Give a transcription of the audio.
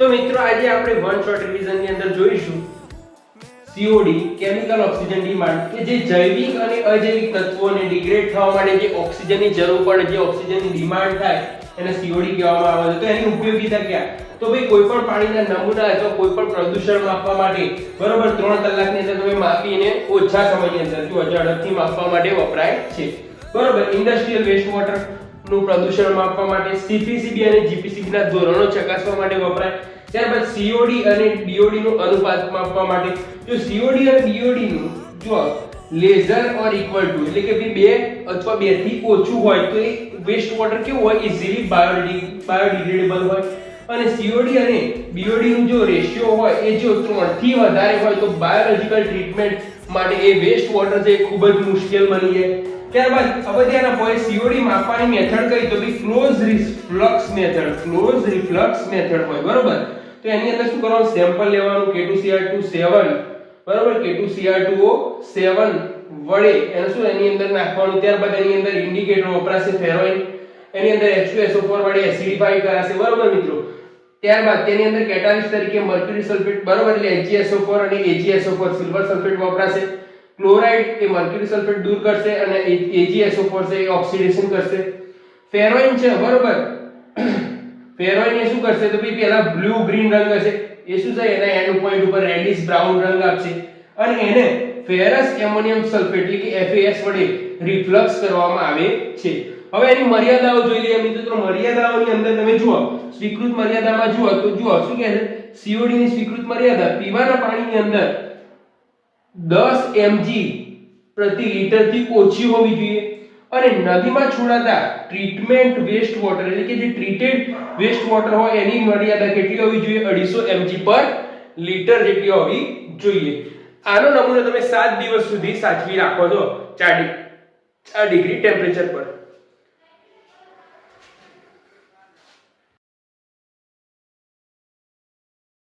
તો મિત્રો આજે આપણે વન શોર્ટ રિવિઝન ની અંદર જોઈશું COD કેમિકલ ઓક્સિજન ડિમાન્ડ કે જે જૈવિક અને અજૈવિક તત્વોને ડિગ્રેડ થવા માટે જે ઓક્સિજનની જરૂર પડે, જે ઓક્સિજનની ડિમાન્ડ થાય એને COD કહેવામાં આવે છે. તો એની ઉપયોગિતા ક્યાં? તો ભાઈ કોઈ પણ પાણીના નમૂના અથવા કોઈ પણ પ્રદૂષણ માપવા માટે બરોબર 3 કલાકની અંદર તમે માપીને ઓછા સમયની અંદર જો ઝડપથી માપવા માટે વપરાય છે. બરોબર. ઇન્ડસ્ટ્રીયલ વેસ્ટ વોટર નું પ્રદૂષણ માપવા માટે, CPCB અને GPCB ના ધોરણો ચકાસવા માટે વપરાય. ત્યારબાદ COD અને DOD નું અનુપાત માપવા માટે. જો COD અને DOD નું જો લેસર ઓર ઇક્વલ ટુ એટલે કે બે અથવા 2 થી ઓછું હોય તો એ વેસ્ટ વોટર કેવું હોય? ઇઝીલી બાયોડિગ્રેડેબલ હોય. અને COD અને DOD નું જો રેશિયો હોય એ જો 3 થી વધારે હોય તો બાયોલોજિકલ ટ્રીટમેન્ટ માટે એ વેસ્ટ વોટર છે એ ખૂબ જ મુશ્કેલ બની જાય. ત્યારબાદ અગત્યના પોઈન્ટ COD માપવાની મેથડ કઈ તો ભઈ ક્લોઝ રિફ્લક્સ મેથડ હોય. બરોબર. તો એની અંદર શું કરવાનું? સેમ્પલ લેવાનું K2Cr2 7 બરોબર, K2Cr2O 7 વડે એને શું એની અંદર નાખવાનું. ત્યારબાદ એની અંદર ઇન્ડિકેટર વપરાશે ફેરોઇન, એની અંદર H2SO4 વડે એસિડિફાઈ કરાશે. બરોબર મિત્રો. ત્યારબાદ તેની અંદર કેટાલિસ્ટ તરીકે મર્ક્યુરી સલ્ફેટ બરોબર એટલે HgSO4 અને AgSO4 સિલ્વર સલ્ફેટ વપરાશે. ક્લોરાઇડ એ મર્ક્યુરી સલ્ફેટ દૂર કરશે અને AgSO4 છે એ ઓક્સિડેશન કરશે. ફેરોઇન છે બરોબર, ફેરોઇન એ શું કરશે તો ભઈ પહેલા બ્લુ ગ્રીન રંગ હશે, એ શું છે એના એન્ડ પોઈન્ટ ઉપર રેડિશ બ્રાઉન રંગ આપશે અને એને ફેરસ એમોનિયમ સલ્ફેટ એટલે કે FAS વડે રિફ્લક્સ કરવામાં આવે છે. હવે એની મર્યાદાઓ જોઈ લઈએ મિત્રો. મર્યાદાઓની અંદર તમે જુઓ, સ્વીકૃત મર્યાદામાં જુઓ તો જુઓ શું કહે છે? COD ની સ્વીકૃત મર્યાદા પીવાના પાણીની અંદર 10 mg પ્રતિ લિટર થી ઓછી હોવી જોઈએ અને નદીમાં છોડાતા ટ્રીટમેન્ટ વેસ્ટ વોટર એટલે કે જે ટ્રીટેડ વેસ્ટ વોટર હોય એની મર્યાદા કેટલી હોવી જોઈએ? 250 mg પર લિટર જેટલી હોવી જોઈએ. આનો નમૂનો તમે 7 દિવસ સુધી સાચવી રાખો છો 4 ડિગ્રી ટેમ્પરેચર પર.